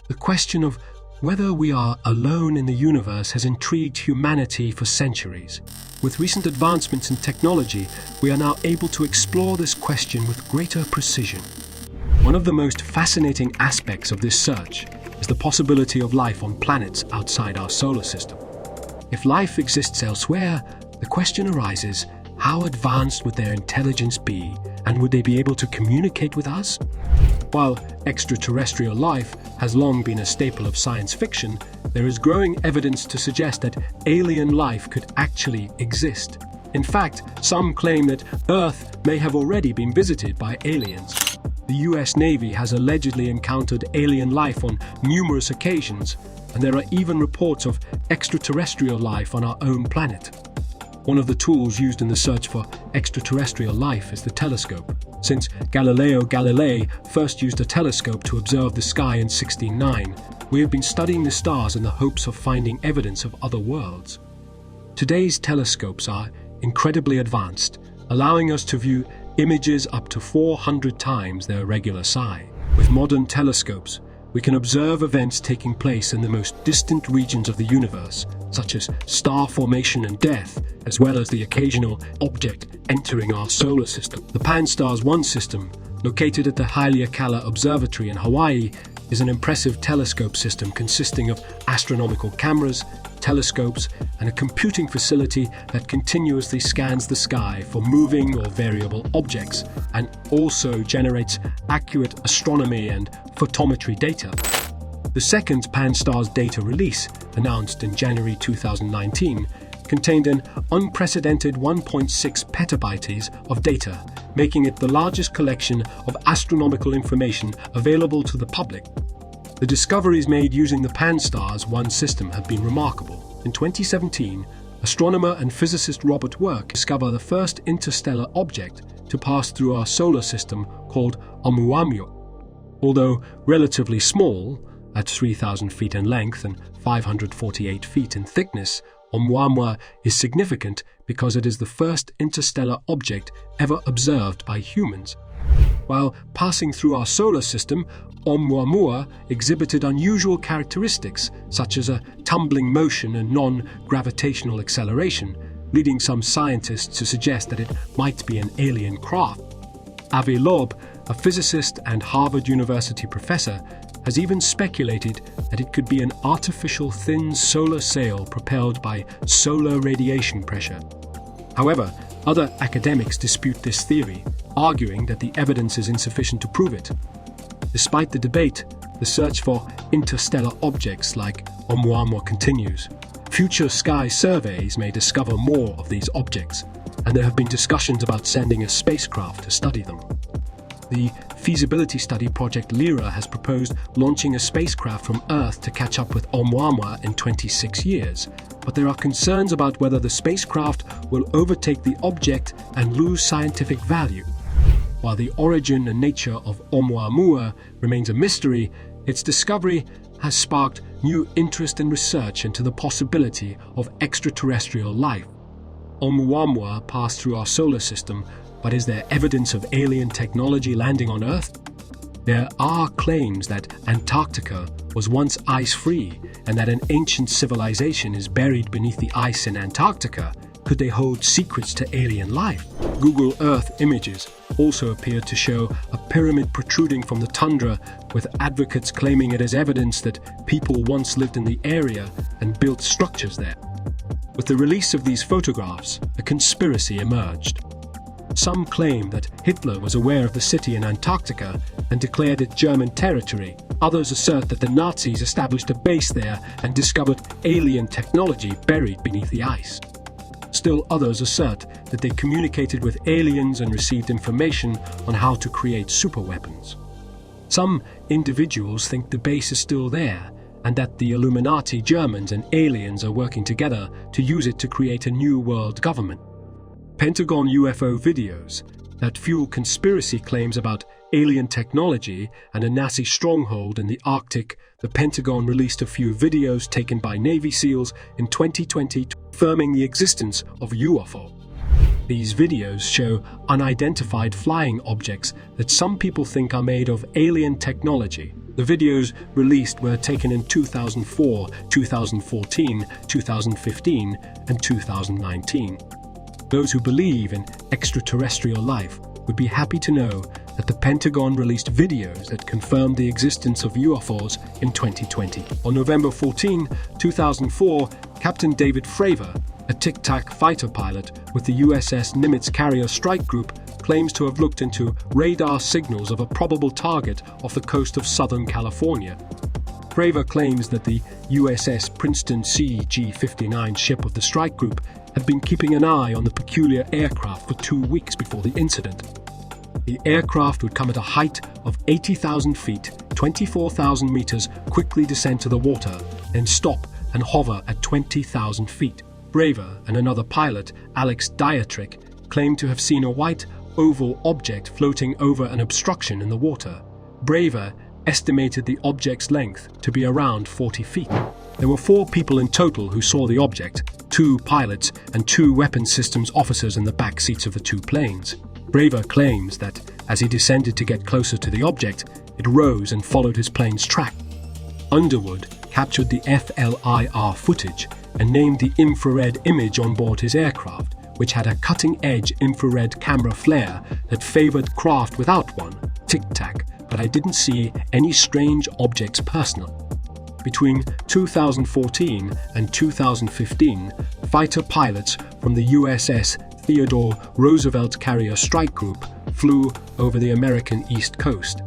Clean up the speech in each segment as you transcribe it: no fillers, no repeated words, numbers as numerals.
The question of whether we are alone in the universe has intrigued humanity for centuries. With recent advancements in technology, we are now able to explore this question with greater precision. One of the most fascinating aspects of this search is the possibility of life on planets outside our solar system. If life exists elsewhere, the question arises, how advanced would their intelligence be, and would they be able to communicate with us? While extraterrestrial life has long been a staple of science fiction, there is growing evidence to suggest that alien life could actually exist. In fact, some claim that Earth may have already been visited by aliens. The US Navy has allegedly encountered alien life on numerous occasions, and there are even reports of extraterrestrial life on our own planet. One of the tools used in the search for extraterrestrial life is the telescope. Since Galileo Galilei first used a telescope to observe the sky in 1609, we have been studying the stars in the hopes of finding evidence of other worlds. Today's telescopes are incredibly advanced, allowing us to view images up to 400 times their regular size. With modern telescopes, we can observe events taking place in the most distant regions of the universe, such as star formation and death, as well as the occasional object entering our solar system. The Pan-STARRS 1 system, located at the Haleakala Observatory in Hawaii, is an impressive telescope system consisting of astronomical cameras, telescopes, and a computing facility that continuously scans the sky for moving or variable objects, and also generates accurate astronomy and photometry data. The second Pan-STARRS data release, announced in January 2019, contained an unprecedented 1.6 petabytes of data, making it the largest collection of astronomical information available to the public. The discoveries made using the Pan-STARRS 1 system have been remarkable. In 2017, astronomer and physicist Robert Work discovered the first interstellar object to pass through our solar system called Oumuamua. Although relatively small, at 3,000 feet in length and 548 feet in thickness, Oumuamua is significant because it is the first interstellar object ever observed by humans. While passing through our solar system, Oumuamua exhibited unusual characteristics such as a tumbling motion and non-gravitational acceleration, leading some scientists to suggest that it might be an alien craft. Avi Loeb, a physicist and Harvard University professor, has even speculated that it could be an artificial thin solar sail propelled by solar radiation pressure. However, other academics dispute this theory, arguing that the evidence is insufficient to prove it. Despite the debate, the search for interstellar objects like Oumuamua continues. Future sky surveys may discover more of these objects, and there have been discussions about sending a spacecraft to study them. The feasibility study project Lyra has proposed launching a spacecraft from Earth to catch up with Oumuamua in 26 years, but there are concerns about whether the spacecraft will overtake the object and lose scientific value. While the origin and nature of Oumuamua remains a mystery, its discovery has sparked new interest and research into the possibility of extraterrestrial life. Oumuamua passed through our solar system, but is there evidence of alien technology landing on Earth? There are claims that Antarctica was once ice-free and that an ancient civilization is buried beneath the ice in Antarctica. Could they hold secrets to alien life? Google Earth images also appeared to show a pyramid protruding from the tundra, with advocates claiming it as evidence that people once lived in the area and built structures there. With the release of these photographs, a conspiracy emerged. Some claim that Hitler was aware of the city in Antarctica and declared it German territory. Others assert that the Nazis established a base there and discovered alien technology buried beneath the ice. Still others assert that they communicated with aliens and received information on how to create superweapons. Some individuals think the base is still there, and that the Illuminati Germans and aliens are working together to use it to create a new world government. Pentagon UFO videos that fuel conspiracy claims about alien technology and a Nazi stronghold in the Arctic. The Pentagon released a few videos taken by Navy SEALs in 2020 confirming the existence of UFO. These videos show unidentified flying objects that some people think are made of alien technology. The videos released were taken in 2004, 2014, 2015, and 2019. Those who believe in extraterrestrial life would be happy to know that the Pentagon released videos that confirmed the existence of UFOs in 2020. On November 14, 2004, Captain David Fravor, a Tic Tac fighter pilot with the USS Nimitz Carrier Strike Group, claims to have looked into radar signals of a probable target off the coast of Southern California. Fravor claims that the USS Princeton CG-59 ship of the strike group had been keeping an eye on the peculiar aircraft for 2 weeks before the incident. The aircraft would come at a height of 80,000 feet, 24,000 meters, quickly descend to the water, then stop and hover at 20,000 feet. Fravor and another pilot, Alex Dietrich, claimed to have seen a white, oval object floating over an obstruction in the water. Fravor estimated the object's length to be around 40 feet. There were 4 people in total who saw the object, 2 pilots and 2 weapons systems officers in the back seats of the 2 planes. Fravor claims that as he descended to get closer to the object, it rose and followed his plane's track. Underwood captured the FLIR footage and named the infrared image on board his aircraft, which had a cutting-edge infrared camera flare that favored craft without one, Tic Tac, but I didn't see any strange objects personally. Between 2014 and 2015, fighter pilots from the USS Theodore Roosevelt Carrier Strike Group flew over the American East Coast.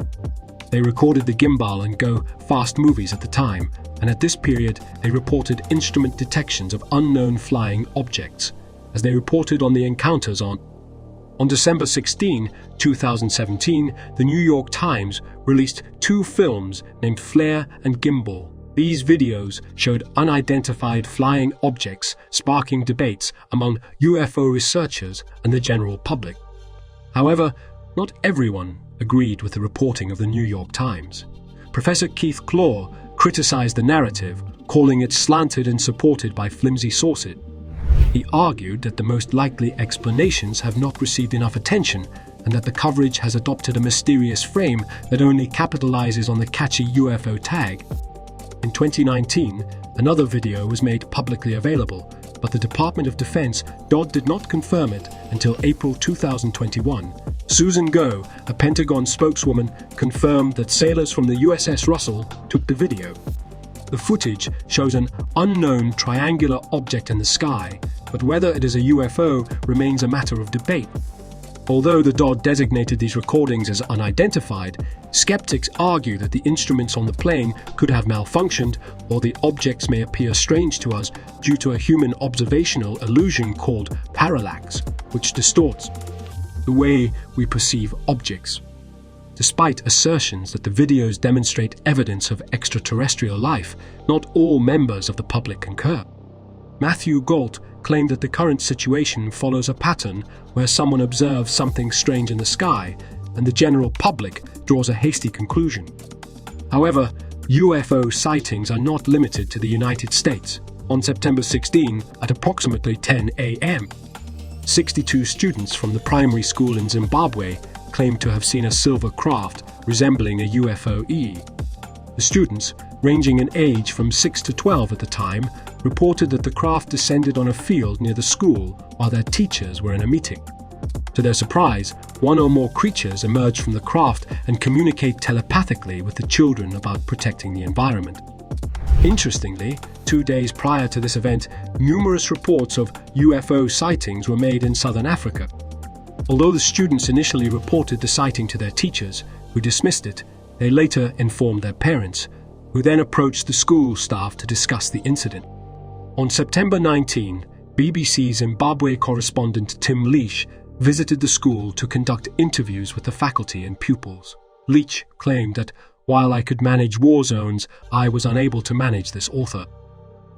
They recorded the gimbal and go fast movies at the time, and at this period they reported instrument detections of unknown flying objects, as they reported on the encounters on December 16, 2017, the New York Times released 2 films named Flare and Gimbal. These videos showed unidentified flying objects, sparking debates among UFO researchers and the general public. However, not everyone agreed with the reporting of the New York Times. Professor Keith Claw criticized the narrative, calling it slanted and supported by flimsy sources. He argued that the most likely explanations have not received enough attention and that the coverage has adopted a mysterious frame that only capitalizes on the catchy UFO tag. In 2019, another video was made publicly available, but the Department of Defense did not confirm it until April 2021. Susan Goh, a Pentagon spokeswoman, confirmed that sailors from the USS Russell took the video. The footage shows an unknown triangular object in the sky, but whether it is a UFO remains a matter of debate. Although the DOD designated these recordings as unidentified, skeptics argue that the instruments on the plane could have malfunctioned, or the objects may appear strange to us due to a human observational illusion called parallax, which distorts the way we perceive objects. Despite assertions that the videos demonstrate evidence of extraterrestrial life, not all members of the public concur. Matthew Gault claimed that the current situation follows a pattern where someone observes something strange in the sky, and the general public draws a hasty conclusion. However, UFO sightings are not limited to the United States. On September 16, at approximately 10 a.m., 62 students from the primary school in Zimbabwe claimed to have seen a silver craft resembling a UFO-E. The students, ranging in age from 6 to 12 at the time, reported that the craft descended on a field near the school while their teachers were in a meeting. To their surprise, one or more creatures emerged from the craft and communicate telepathically with the children about protecting the environment. Interestingly, 2 days prior to this event, numerous reports of UFO sightings were made in southern Africa. Although the students initially reported the sighting to their teachers, who dismissed it, they later informed their parents, who then approached the school staff to discuss the incident. On September 19, BBC Zimbabwe correspondent Tim Leach visited the school to conduct interviews with the faculty and pupils. Leach claimed that, while I could manage war zones, I was unable to manage this author.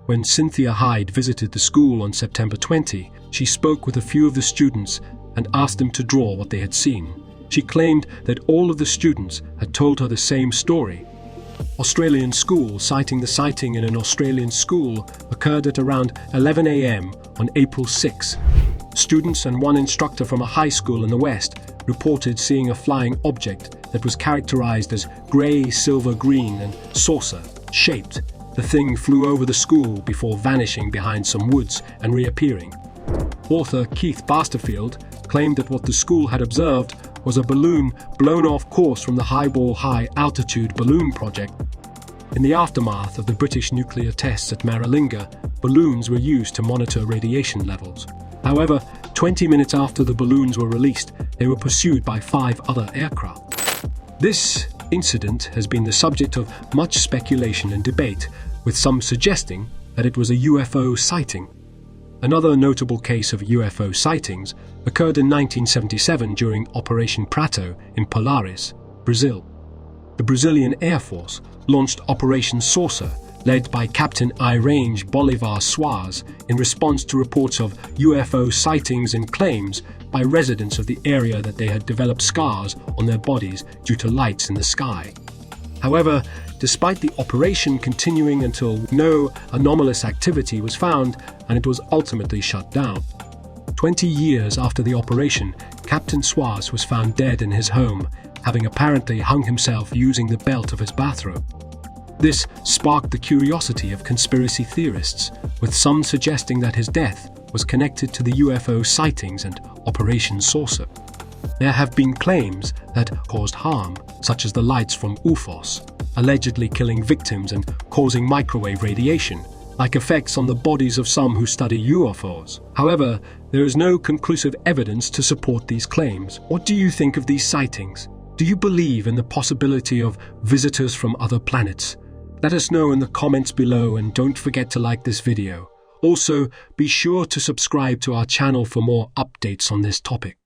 When Cynthia Hyde visited the school on September 20, she spoke with a few of the students and asked them to draw what they had seen. She claimed that all of the students had told her the same story. Australian school citing the sighting in an Australian school occurred at around 11 a.m. on April 6. Students and one instructor from a high school in the West reported seeing a flying object that was characterized as grey, silver-green, and saucer-shaped. The thing flew over the school before vanishing behind some woods and reappearing. Author Keith Basterfield claimed that what the school had observed was a balloon blown off course from the Highball High Altitude Balloon Project. In the aftermath of the British nuclear tests at Maralinga, balloons were used to monitor radiation levels. However, 20 minutes after the balloons were released, they were pursued by 5 other aircraft. This incident has been the subject of much speculation and debate, with some suggesting that it was a UFO sighting. Another notable case of UFO sightings occurred in 1977 during Operation Prato in Polaris, Brazil. The Brazilian Air Force launched Operation Saucer, led by Captain I-Range Bolivar Soares, in response to reports of UFO sightings and claims by residents of the area that they had developed scars on their bodies due to lights in the sky. However, despite the operation continuing until no anomalous activity was found, and it was ultimately shut down. 20 years after the operation, Captain Soares was found dead in his home, having apparently hung himself using the belt of his bathrobe. This sparked the curiosity of conspiracy theorists, with some suggesting that his death was connected to the UFO sightings and Operation Saucer. There have been claims that caused harm, such as the lights from UFOs, allegedly killing victims and causing microwave radiation, like effects on the bodies of some who study UFOs. However, there is no conclusive evidence to support these claims. What do you think of these sightings? Do you believe in the possibility of visitors from other planets? Let us know in the comments below, and don't forget to like this video. Also, be sure to subscribe to our channel for more updates on this topic.